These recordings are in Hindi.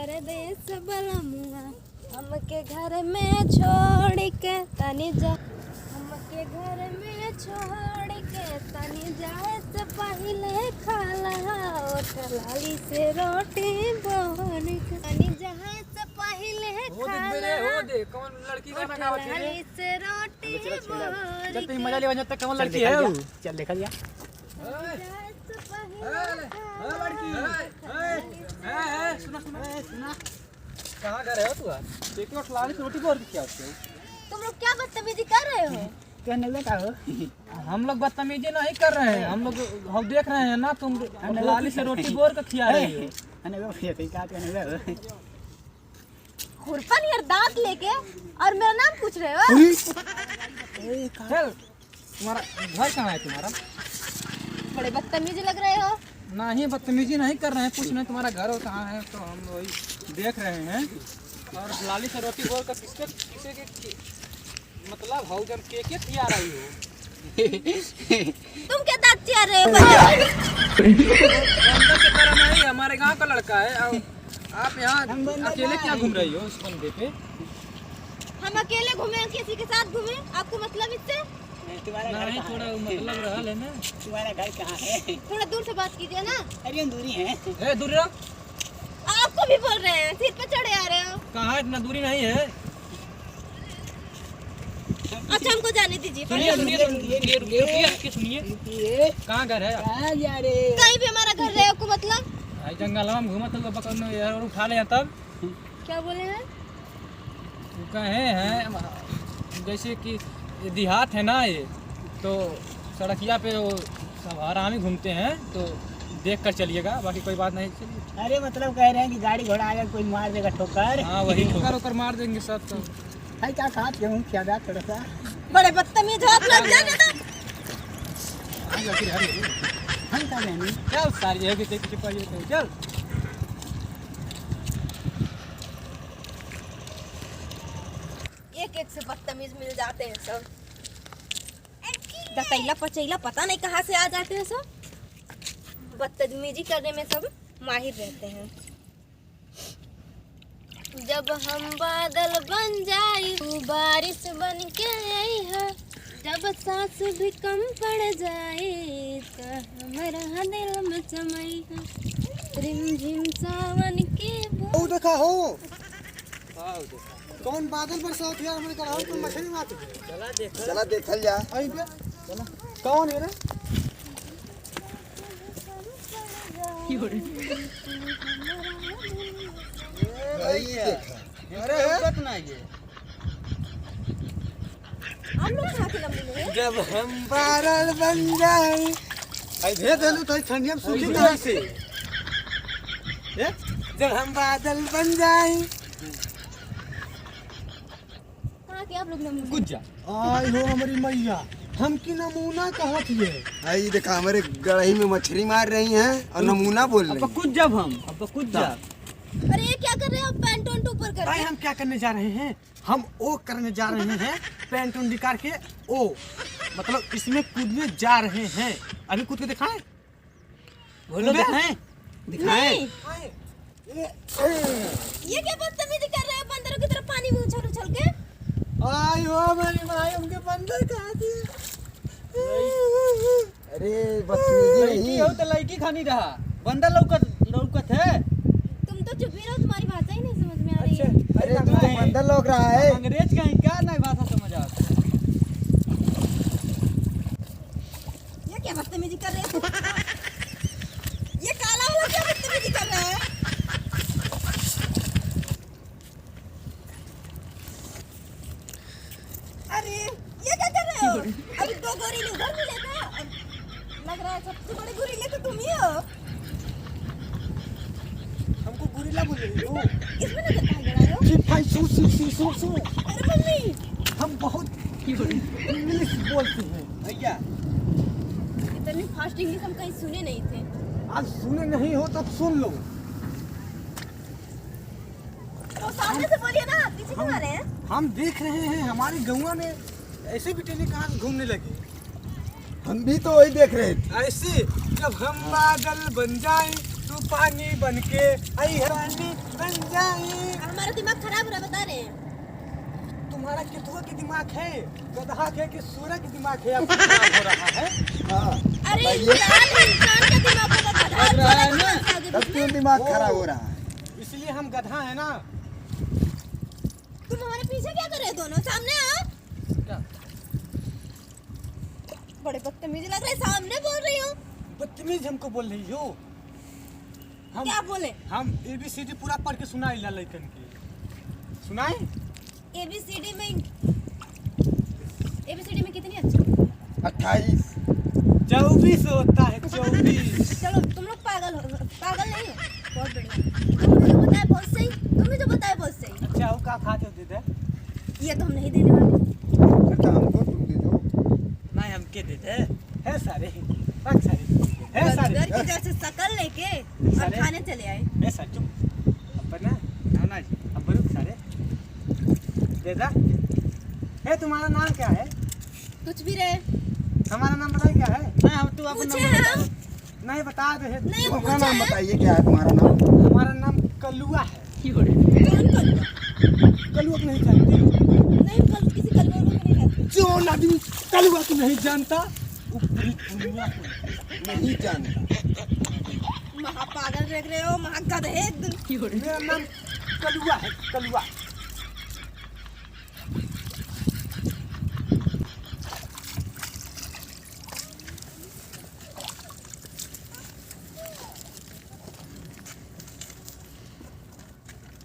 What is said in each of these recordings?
परदेस बलमुआ हमके घर में छोड़ के तनी जा, हमके घर में छोड़ के तनी जाए से पहले खाला ओठ लाली से रोटी बोर के तनी जाए से पहले खाला हो दे कौन लड़की का नाम है लाली से रोटी बोर जब तक मजा ले वजह तक कौन लड़की है चल देखा लिया सुना सुना कहाँ घर है तू यार एक और लाली से रोटी बोर की क्या होती है तुम लोग क्या बदतमीजी कर रहे हो? कहने लगा हो हम लोग बदतमीजी नहीं कर रहे हैं हम लोग हम देख रहे हैं ना तुम लाली से रोटी बोर का खिया रही हो अने वो फिर क्या कहने लगा खुरपन यार दांत लेके और मेरा नाम पूछ रहे हो? चल तुम्हारा घर कहाँ है तुम्हारा बड़े बदतमीज लग रहे हो। नहीं बदतमीजी नहीं कर रहे हैं पूछ रहे तुम्हारा घर कहाँ है तो हम वही देख रहे हैं और लाली से रोटी बोल कर किसके किसे के मतलब हाउ जब के खिया रही हो तुम क्या दांत चिया रहे हो? बंदर की तरह नहीं हमारे गांव का लड़का है और आप यहाँ अकेले क्या घूम रही हो इस बंदे पे हम अकेले घूमे किसी के साथ घूमे आपको मतलब इससे? तुम्हारा घर नहीं थोड़ा मतलब रहा है ना तुम्हारा घर कहाँ है थोड़ा दूर से बात कीजिए ना। अरे दूरी है ए दूरी रहो आपको भी बोल रहे हैं सिर पे चढ़े आ रहे हो। कहाँ इतना दूरी नहीं है अच्छा हमको जाने दीजिए। सुनिए सुनिए रुकिए सुनिए कहाँ घर है कहाँ जा रे कहीं भी हमारा घर रहे आपको मतलब? भाई जंगल में घूमा तो पकड़ में यार और उठा ले तब क्या बोले हैं? कहे हैं जैसे कि ये देहात है ना ये तो सड़किया पे वो सब आराम ही घूमते हैं तो देख कर चलिएगा बाकी कोई बात नहीं चलिए अरे मतलब कह रहे हैं कि गाड़ी घोड़ा आएगा कोई मार देगा ठोकर हाँ वही ठोकर ओकर मार देंगे सब तो भाई क्या खा के हूँ क्या थोड़ा सा बड़े बदतमीज हो आप लोग। जाने दो। हम क्या नहीं चल सारी है कि चल एक एक से बदतमीज मिल जाते हैं सब। दतैला पचैला पता नहीं कहाँ से आ जाते हैं सब। बदतमीजी करने में सब माहिर रहते हैं। जब हम बादल बन जाए तू बारिश बन के आई है, जब सांस भी कम पड़ जाए तो हमारा दिल में चमई है रिमझिम सावन के ओ देखा हो कौन बादल बरसात यार हमने कहा तुम मछली मारते चला देखल जा आई पे चला कौन है रे भाई देखा अरे कितना ये हम लोग कहाँ के लंबे हैं? जब हम बादल बन जाए आई दे देलू तो ठंडिया में सूखी तरह से जब हम बादल बन जाए कहाँ के आप लोग लंबे? कुछ जा आई हो हमारी मैया हम की नमूना कहाँ थी आई देखा हमारे गढ़ही में मछली मार रही हैं और नमूना बोल रही अब कुछ जब हम अब कुछ जा अरे ये क्या कर रहे हो आप? पैंट वैंट ऊपर कर भाई हम क्या करने जा रहे हैं हम ओ करने जा रहे हैं पैंट उन निकाल के ओ मतलब इसमें कूदने जा रहे हैं अभी कूद के दिखाएं बोलो दिखाएं दिखाएं ये क्या बदतमीजी कर रहे हो? बंदरों की तरफ पानी में उछल उछल के। आई हो मेरी भाई हमके बंदर कहाँ दिए अरे बदतमीजी नहीं हो तो लड़की खानी रहा बंदर लौकत है तुम तो चुप ही रहो, तुम्हारी भाषा ही नहीं समझ में आ रही है। अरे तू तो बंदर लग रहा है अंग्रेज कहीं क्या नहीं भाषा समझ आता ये क्या बदतमीजी कर रहे हो? ये काला वाला क्या बदतमीजी कर रहा है? अरे ये क्या कर रहे हो? अभी दो गोरीले उधर मिले थे। लग रहा है सबसे बड़े गोरीले तो तुम ही हो। हमको गुरिल्ला बोल रही हो इसमें नजर कहाँ गड़ा हो? जी भाई सू अरे मम्मी हम बहुत इंग्लिश बोलते हैं भैया इतनी फास्ट इंग्लिश हम कहीं सुने नहीं थे। आज सुने नहीं हो तब सुन लो तो सामने से बोलिए ना, पीछे क्यों आ रहे हैं? हम देख रहे हैं हमारे गौवा में ऐसे भी टेलीकास्ट घूमने लगे हम भी तो वही देख रहे थे ऐसे जब हम बादल बन जाए तू पानी बन के आई है पानी बन जाए। हमारा दिमाग खराब हो रहा है, बता रहे हैं। तुम्हारा कितवा की दिमाग है, गधा के कि सूरा की दिमाग है, अब खराब हो रहा है। हाँ अरे बताइए, इंसान का दिमाग होगा, गधा लग रहा है ना? आगे तब पीछे। क्यों दिमाग खराब हो रहा है? इसलिए हम गधा है ना। तुम हमारे पीछे क्या कर रहे हो दोनों? सामने आओ। क्या? बड़े बदतमीज लग रहे, सामने बोल रही हूँ। बदतमीज हमको बोल रही हो? हम क्या बोले? हम ABCD पूरा पढ़ के सुनाई ला लइकन के। सुनाई? ABCD में कितनी अच्छी? 28 24 होता है, 24। चलो तुम लोग पागल नहीं हो। बहुत बढ़िया, तुमने जो बताया बहुत सही, अच्छा वो का खाते हो दे? ये तो हम नहीं देने वाले। अच्छा हमको तुम दे दो। नहीं हम के देते है सारे, रख सारे है सारे। घर की जैसे शकल लेके हम सारे? खाने चले आए। है सारे चुप। अब ना ना जी, अब रुक सारे। दे दा। है तुम्हारा नाम क्या है? कुछ भी रहे। हमारा नाम बताइए क्या है? नहीं हम तू अपन पूछे नंबर हम? बता। नहीं बता दे। नहीं अपना पूछा नाम है। बताइए क्या है तुम्हारा नाम? हमारा नाम कलुआ है। कौन कलुआ? कलुआ को नहीं जानती? नहीं, किसी कलुआ को नहीं कहते। जो आदमी कलुआ को नहीं जानता ऊपरी दुनिया को नहीं जानता। महापागल देख रहे हो, महागधे। मेरा नाम कलुआ है, कलुआ।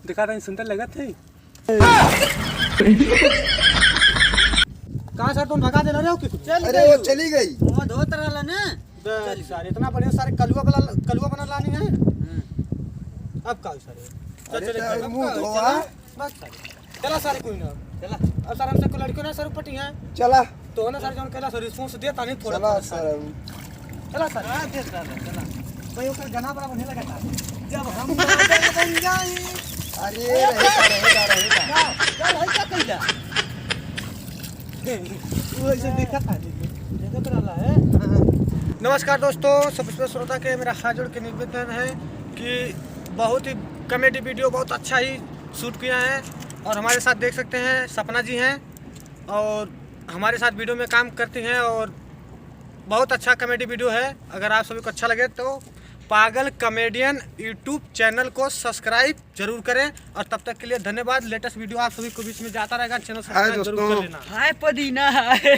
दिखा रहे सुंदर लगा थे। कहाँ सर तुम भगा दे रहे हो? किस अरे वो चली गई। वो धोत रहला ना। सारे इतना बढ़िया सारे कलुआ बना लानी है। अब का सारे अरे चले तो मुंह धोआ। बस सारे चला सारे कोई ना चला। अब सर हमसे को लड़कियों ना सर पटी है चला तो ना सर जौन कहला सर रिस्पांस देता नहीं थोड़ा चला थोड़ा सर। चला सर। हां दे चला। भाई ऊपर गना बड़ा बने लगा था जब हम बन जाए। अरे रहेगा। चल है क्या कइला? वो ऐसे देखा था देखत रहला है। नमस्कार दोस्तों, सबसे श्रोता के मेरा हाथ जोड़ के निवेदन है कि बहुत ही कॉमेडी वीडियो बहुत अच्छा ही शूट किया है और हमारे साथ देख सकते हैं सपना जी हैं और हमारे साथ वीडियो में काम करती हैं और बहुत अच्छा कॉमेडी वीडियो है। अगर आप सभी को अच्छा लगे तो पागल कॉमेडियन यूट्यूब चैनल को सब्सक्राइब जरूर करें और तब तक के लिए धन्यवाद। लेटेस्ट वीडियो आप सभी को बीच में जाता रहेगा, चैनल सब्सक्राइब जरूर कर दोस्तों। लेना। हाय पुदीना है।